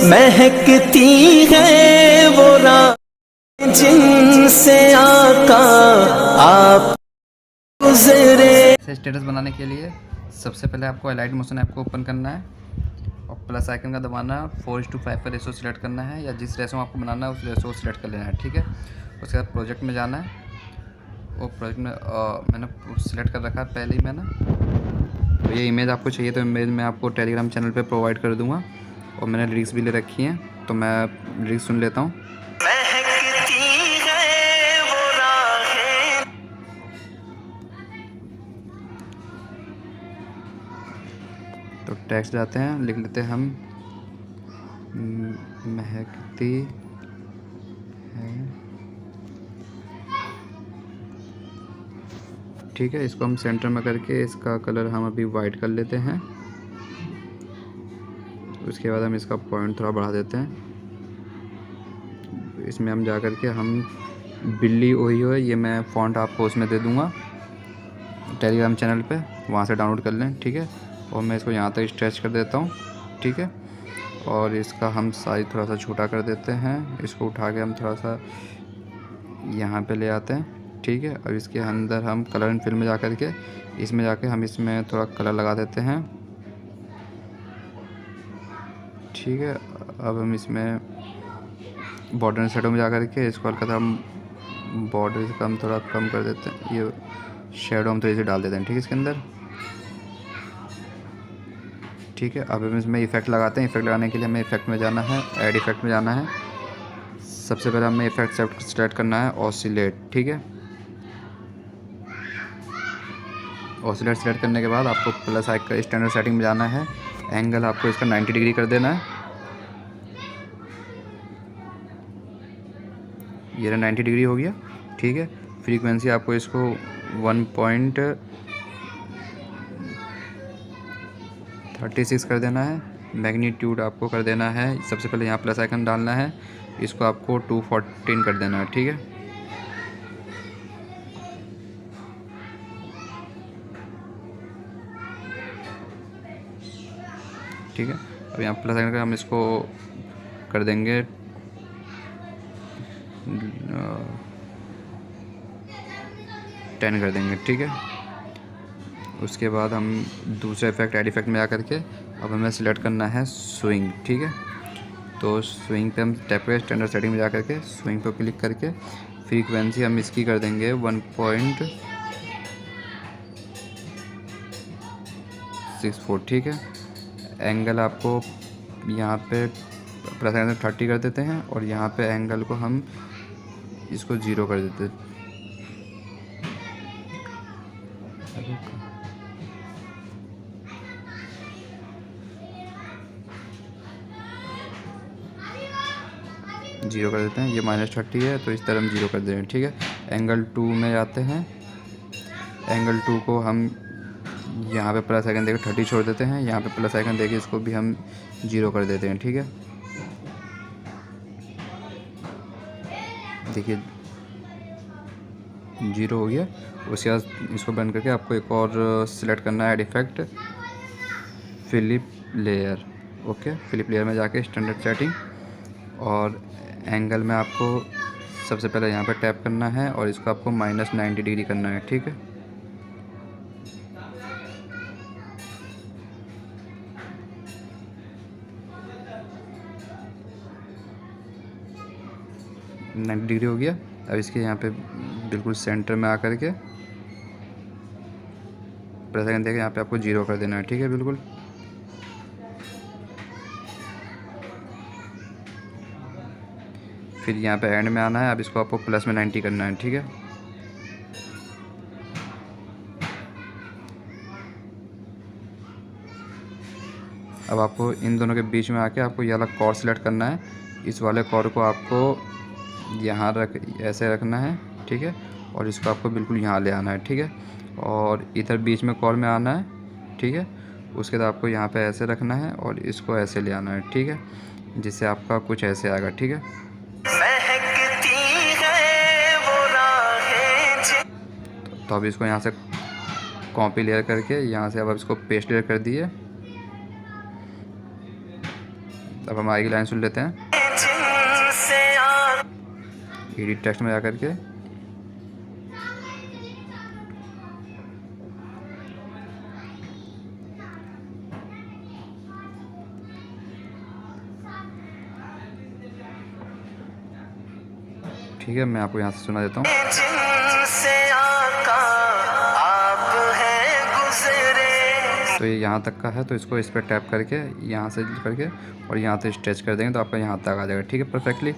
महकती है वो राह जिनसे आका आप गुजरे। इसे स्टेटस बनाने के लिए सबसे पहले आपको अलाइड मोशन ऐप को ओपन करना है और प्लस आइकन का दबाना है। 4:5 पर रेशो सिलेक्ट करना है या जिस रेशो आपको बनाना है उस रेशो को सिलेक्ट कर लेना है, ठीक है। उसके बाद प्रोजेक्ट में जाना है। वो प्रोजेक्ट में मैंने सिलेक्ट कर रखा है पहले ही मैंने। तो ये इमेज आपको चाहिए तो इमेज मैं आपको टेलीग्राम चैनल पे प्रोवाइड कर दूँगा और मैंने लिरिक्स भी ले रखी हैं, तो मैं लिरिक्स सुन लेता हूँ। महकती है वो राहें। तो टेक्स्ट जाते हैं, लिख लेते हैं हम महकती है, ठीक है। इसको हम सेंटर में करके इसका कलर हम अभी वाइट कर लेते हैं। उसके बाद हम इसका पॉइंट थोड़ा बढ़ा देते हैं। इसमें हम जा कर के हम बिल्ली ओहियो है, ये मैं फ़ॉन्ट आपको उसमें दे दूँगा टेलीग्राम चैनल पे, वहाँ से डाउनलोड कर लें, ठीक है। और मैं इसको यहाँ तक स्ट्रेच कर देता हूँ, ठीक है। और इसका हम साइज़ थोड़ा सा छोटा कर देते हैं। इसको उठा के हम थोड़ा सा यहाँ पे ले आते हैं, ठीक है। अब इसके अंदर हम कलर एंड फिल में जा कर के इसमें जाके हम इसमें थोड़ा कलर लगा देते हैं, ठीक है। अब हम इसमें बॉर्डर एंड शेडो में जा कर के इसको हल्का सा हम बॉर्डर से कम थोड़ा कम कर देते हैं। ये शेडो हम थोड़ी सी डाल देते हैं, ठीक है, इसके अंदर, ठीक है। अब हम इसमें इफेक्ट लगाते हैं। इफेक्ट लगाने के लिए हमें इफेक्ट में जाना है, ऐड इफेक्ट में जाना है। सबसे पहले हमें इफेक्ट सेलेक्ट करना है ऑसिलेट, ठीक है। ऑसिलेट सेलेक्ट करने के बाद आपको प्लस आइकन स्टैंडर्ड सेटिंग में जाना है। एंगल आपको इसका 90 डिग्री कर देना है। ये 90 डिग्री हो गया, ठीक है। फ्रीक्वेंसी आपको इसको 1.36 कर देना है। मैग्नीट्यूड आपको कर देना है, सबसे पहले यहाँ प्लस आइकन डालना है, इसको आपको 214 कर देना है, ठीक है। ठीक है, अब यहाँ प्लस आइकन का हम इसको कर देंगे 10 कर देंगे, ठीक है। उसके बाद हम दूसरे इफेक्ट ऐड इफेक्ट में जा करके अब हमें सिलेक्ट करना है स्विंग, ठीक है। तो स्विंग पे हम टैप करके स्टैंडर्ड सेटिंग में जा करके स्विंग पे क्लिक करके फ्रीक्वेंसी हम इसकी कर देंगे 1.64, ठीक है। एंगल आपको यहाँ पे प्लस आइकन 30 कर देते हैं और यहाँ पे एंगल को हम इसको 0 कर देते हैं। 0 कर देते हैं। ये -30 है तो इस तरह हम 0 कर देंगे, ठीक है। एंगल 2 में जाते हैं। एंगल 2 को हम यहाँ पे प्लस आइकन देके 30 छोड़ देते हैं। यहाँ पे प्लस आइकन देके इसको भी हम 0 कर देते हैं, ठीक है। देखिए 0 हो गया। उसके बाद इसको बंद करके आपको एक और सिलेक्ट करना है, add effect flip layer, okay. Flip layer में जाके स्टैंडर्ड सेटिंग और एंगल में आपको सबसे पहले यहाँ पर टैप करना है और इसको आपको -90 डिग्री करना है, ठीक है। -90 डिग्री हो गया। अब इसके यहाँ पे बिल्कुल सेंटर में आकर के प्रेस आइकन देके यहाँ पे आपको 0 कर देना है, ठीक है, बिल्कुल। फिर यहाँ पे एंड में आना है। अब इसको आपको प्लस में 90 करना है, ठीक है। अब आपको इन दोनों के बीच में आके आपको ये वाला कॉर्ड सेलेक्ट करना है। इस वाले कॉर्ड को आपको यहाँ ऐसे रखना है, ठीक है। और इसको आपको बिल्कुल यहाँ ले आना है, ठीक है। और इधर बीच में कॉर्ड में आना है, ठीक है। उसके बाद आपको यहाँ पे ऐसे रखना है और इसको ऐसे ले आना है, ठीक है, जिससे आपका कुछ ऐसे आएगा, ठीक है। महकती है वो राहें। तो अब इसको यहाँ से कॉपी लेयर करके यहाँ से अब इसको पेस्ट लेयर कर दिए। अब हम आगे की लाइन सुन लेते हैं। जिनसे आ एडिट टेक्स्ट में जा करके ठीक है, मैं आपको यहाँ से सुना देता हूँ। जिनसे आका आप हैं गुजरे। तो ये यहाँ तक का है, तो इसको इस पर टैप करके यहाँ से करके और यहाँ से स्ट्रेच कर देंगे तो आपका यहाँ तक आ जाएगा। ठीक है, परफेक्टली।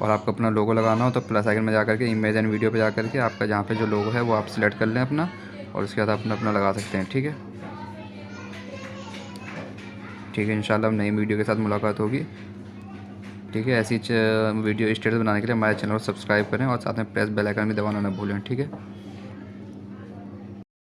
और आपको अपना लोगो लगाना हो तो प्लस आइकन में जा करके इमेज एंड वीडियो पे जा करके आपका जहाँ पे जो लोगो है वो आप सिलेक्ट कर लें अपना, और उसके बाद अपना अपना लगा सकते हैं। ठीक है, ठीक है, इंशाल्लाह अब नई वीडियो के साथ मुलाकात होगी। ठीक है, ऐसी वीडियो स्टेटस बनाने के लिए हमारे चैनल को सब्सक्राइब करें और साथ में प्रेस बेल आइकन भी दबाना ना भूलें। ठीक है।